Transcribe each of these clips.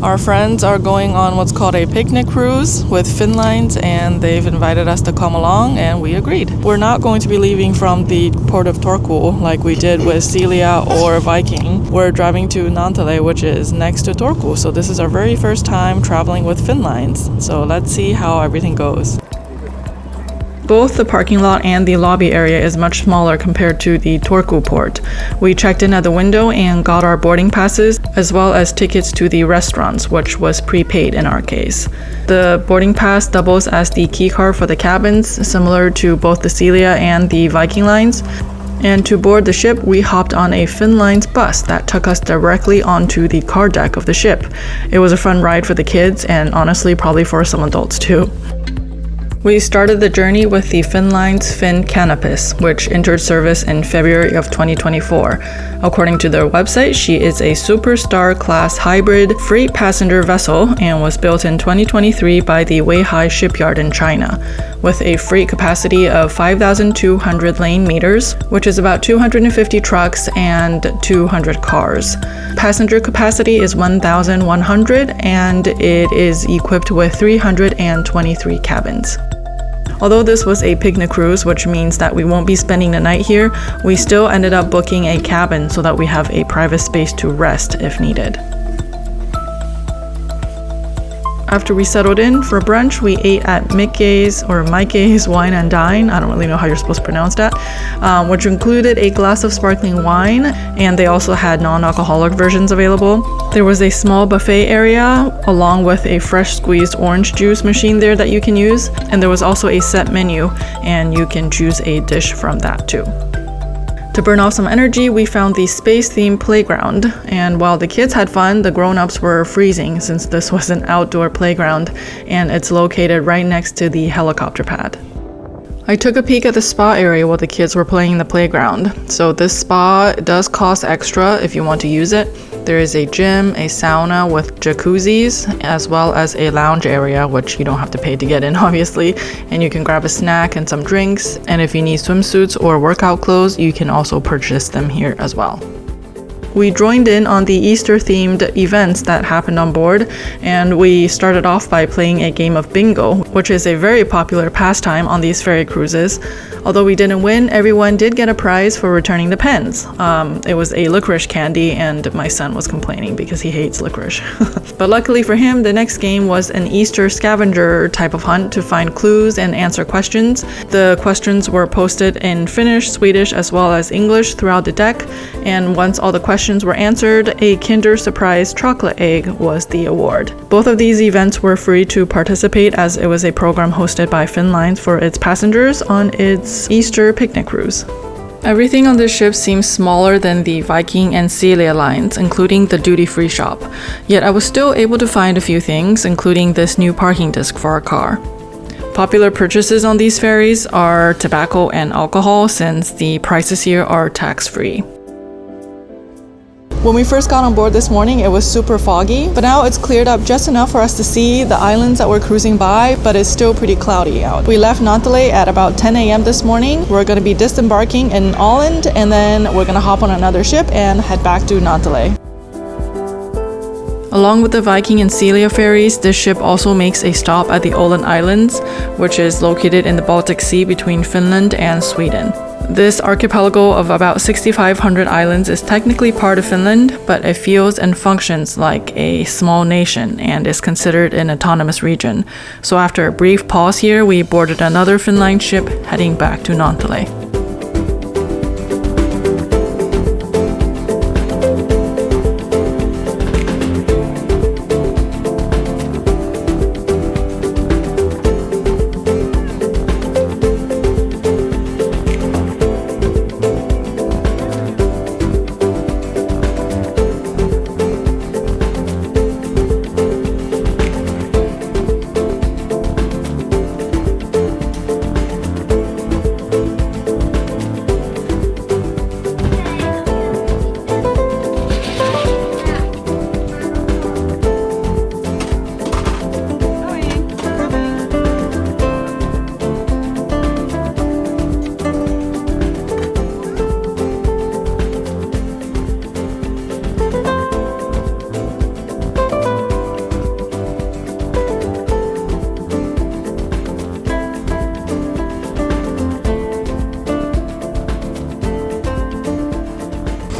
Our friends are going on what's called a picnic cruise with Finnlines, and they've invited us to come along, and we agreed. We're not going to be leaving from the port of Turku like we did with Silja or Viking. We're driving to Naantali, which is next to Turku, so this is our very first time traveling with Finnlines. So let's see how everything goes. Both the parking lot and the lobby area is much smaller compared to the Turku port. We checked in at the window and got our boarding passes, as well as tickets to the restaurants, which was prepaid in our case. The boarding pass doubles as the key card for the cabins, similar to both the Silja and the Viking lines. And to board the ship, we hopped on a Finnlines bus that took us directly onto the car deck of the ship. It was a fun ride for the kids, and honestly probably for some adults too. We started the journey with the Finnlines Finncanopus, which entered service in February of 2024. According to their website, she is a superstar class hybrid freight passenger vessel and was built in 2023 by the Weihai shipyard in China, with a freight capacity of 5,200 lane meters, which is about 250 trucks and 200 cars. Passenger capacity is 1,100, and it is equipped with 323 cabins. Although this was a picnic cruise, which means that we won't be spending the night here, we still ended up booking a cabin so that we have a private space to rest if needed. After we settled in for brunch, we ate at Micke's Wine and Dine. I don't really know how you're supposed to pronounce that, which included a glass of sparkling wine, and they also had non-alcoholic versions available. There was a small buffet area along with a fresh squeezed orange juice machine there that you can use, and there was also a set menu, and you can choose a dish from that too. To burn off some energy, we found the space-themed playground, and while the kids had fun, the grown-ups were freezing since this was an outdoor playground and it's located right next to the helicopter pad. I took a peek at the spa area while the kids were playing in the playground. So this spa does cost extra if you want to use it. There is a gym, a sauna with jacuzzis, as well as a lounge area, which you don't have to pay to get in, obviously. And you can grab a snack and some drinks. And if you need swimsuits or workout clothes, you can also purchase them here as well. We joined in on the Easter-themed events that happened on board, and we started off by playing a game of bingo, which is a very popular pastime on these ferry cruises. Although we didn't win, everyone did get a prize for returning the pens. It was a licorice candy, and my son was complaining because he hates licorice. But luckily for him, the next game was an Easter scavenger type of hunt to find clues and answer questions. The questions were posted in Finnish, Swedish, as well as English throughout the deck, and once all the questions were answered, a Kinder Surprise chocolate egg was the award. Both of these events were free to participate, as it was a program hosted by Finnlines for its passengers on its Easter picnic cruise. Everything on this ship seems smaller than the Viking and Silja lines, including the duty-free shop. Yet I was still able to find a few things, including this new parking disc for our car. Popular purchases on these ferries are tobacco and alcohol, since the prices here are tax-free. When we first got on board this morning, it was super foggy, but now it's cleared up just enough for us to see the islands that we're cruising by, but it's still pretty cloudy out. We left Naantali at about 10 a.m. this morning. We're going to be disembarking in Åland, and then we're going to hop on another ship and head back to Naantali. Along with the Viking and Silja ferries, this ship also makes a stop at the Åland Islands, which is located in the Baltic Sea between Finland and Sweden. This archipelago of about 6,500 islands is technically part of Finland, but it feels and functions like a small nation and is considered an autonomous region. So after a brief pause here, we boarded another Finnline ship heading back to Naantali.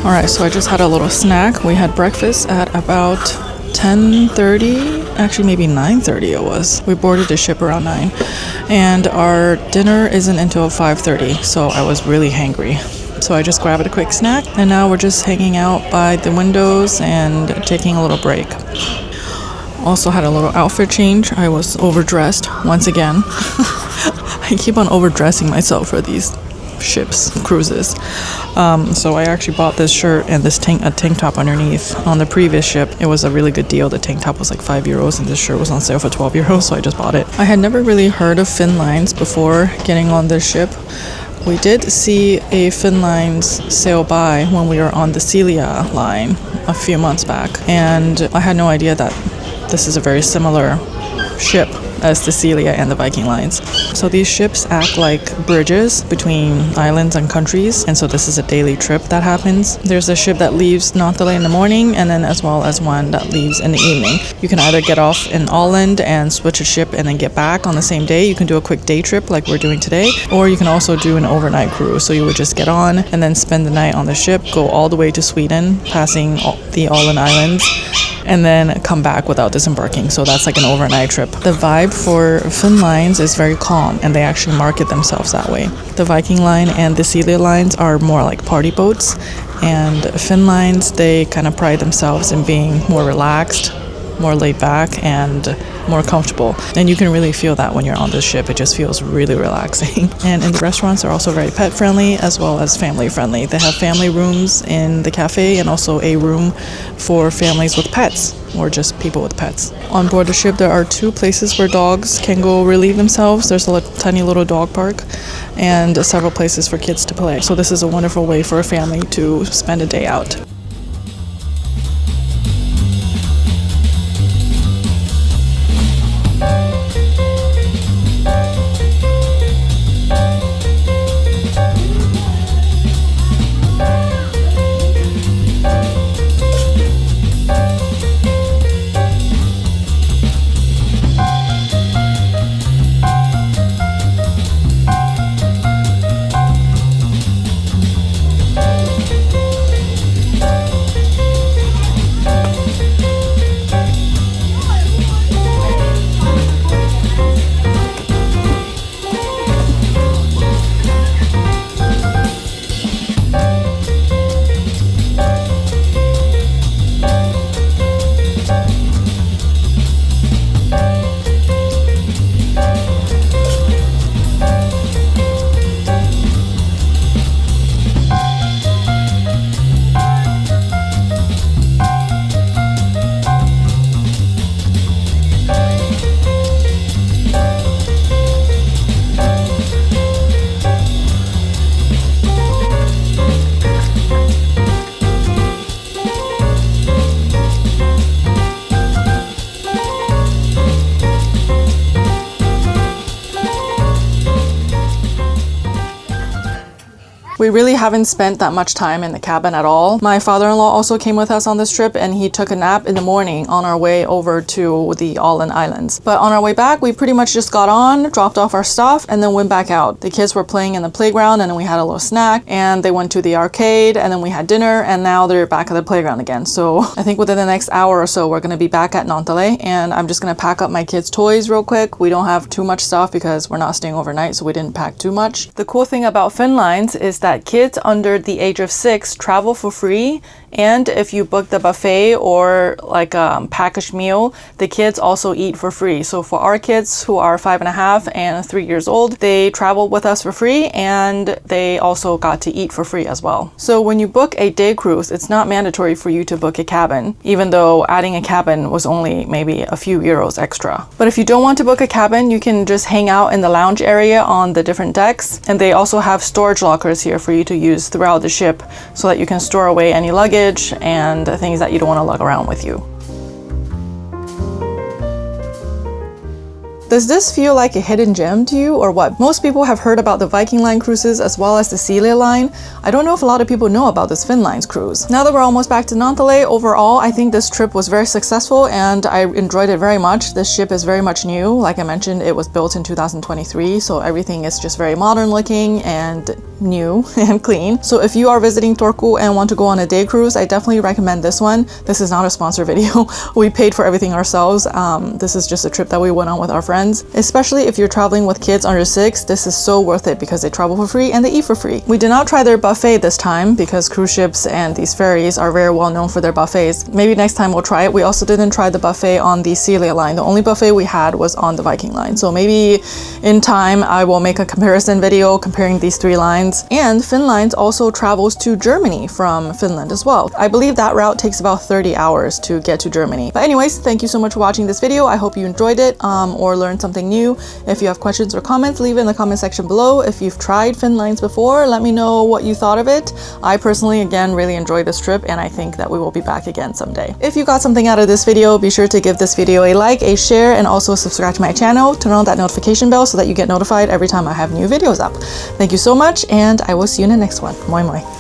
All right, so I just had a little snack. We had breakfast at about 10:30, actually maybe 9:30 it was. We boarded the ship around 9, and our dinner isn't until 5:30, so I was really hangry. So I just grabbed a quick snack, and now we're just hanging out by the windows and taking a little break. Also had a little outfit change. I was overdressed once again. I keep on overdressing myself for these ships, cruises. So I actually bought this shirt and this a tank top underneath. On the previous ship, it was a really good deal. The tank top was like €5 and this shirt was on sale for €12, so I just bought it. I had never really heard of Finnlines before getting on this ship. We did see a Finnlines sail by when we were on the Silja line a few months back, and I had no idea that this is a very similar ship as the Silja and the Viking lines. So these ships act like bridges between islands and countries, and so this is a daily trip that happens. There's a ship that leaves Naantali in the morning, and then as well as one that leaves in the evening. You can either get off in Åland and switch a ship and then get back on the same day. You can do a quick day trip like we're doing today, or you can also do an overnight cruise. So you would just get on and then spend the night on the ship, go all the way to Sweden, passing the Åland Islands, and then come back without disembarking. So that's like an overnight trip. The vibe for Finnlines is very calm, and they actually market themselves that way. The Viking line and the Silja lines are more like party boats, and Finnlines, they kind of pride themselves in being more relaxed, more laid back, and more comfortable. And you can really feel that when you're on this ship. It just feels really relaxing. And in the restaurants are also very pet friendly as well as family friendly. They have family rooms in the cafe and also a room for families with pets or just people with pets. On board the ship, there are 2 places where dogs can go relieve themselves. There's a tiny little dog park and several places for kids to play. So this is a wonderful way for a family to spend a day out. We really haven't spent that much time in the cabin at all. My father-in-law also came with us on this trip, and he took a nap in the morning on our way over to the Åland Islands. But on our way back, we pretty much just got on, dropped off our stuff, and then went back out. The kids were playing in the playground, and then we had a little snack, and they went to the arcade, and then we had dinner, and now they're back at the playground again. So I think within the next hour or so, we're going to be back at Naantali, and I'm just going to pack up my kids' toys real quick. We don't have too much stuff because we're not staying overnight, so we didn't pack too much. The cool thing about Finnlines is that kids under the age of 6 travel for free, and if you book the buffet or like a packaged meal, the kids also eat for free. So for our kids who are 5.5 and 3 years old, they traveled with us for free, and they also got to eat for free as well. So when you book a day cruise, it's not mandatory for you to book a cabin, even though adding a cabin was only maybe a few euros extra. But if you don't want to book a cabin, you can just hang out in the lounge area on the different decks, and they also have storage lockers here for you to use throughout the ship so that you can store away any luggage and things that you don't want to lug around with you. Does this feel like a hidden gem to you or what? Most people have heard about the Viking line cruises as well as the Silja line. I don't know if a lot of people know about this Finnlines cruise. Now that we're almost back to Naantali, overall, I think this trip was very successful and I enjoyed it very much. This ship is very much new. Like I mentioned, it was built in 2023, so everything is just very modern looking and new and clean. So if you are visiting Turku and want to go on a day cruise, I definitely recommend this one. This is not a sponsor video. We paid for everything ourselves. This is just a trip that we went on with our friends. Especially if you're traveling with kids under 6, this is so worth it because they travel for free and they eat for free. We did not try their buffet this time because cruise ships and these ferries are very well known for their buffets. Maybe next time we'll try it. We also didn't try the buffet on the Silja line. The only buffet we had was on the Viking line. So maybe in time I will make a comparison video comparing these 3 lines. And Finnlines also travels to Germany from Finland as well. I believe that route takes about 30 hours to get to Germany. But anyways, thank you so much for watching this video. I hope you enjoyed it or learned something new. If you have questions or comments, leave it in the comment section below. If you've tried Finnlines before, let me know what you thought of it. I personally, again, really enjoyed this trip and I think that we will be back again someday. If you got something out of this video, be sure to give this video a like, a share, and also subscribe to my channel. Turn on that notification bell so that you get notified every time I have new videos up. Thank you so much, and I will see you in the next one. Moi moi!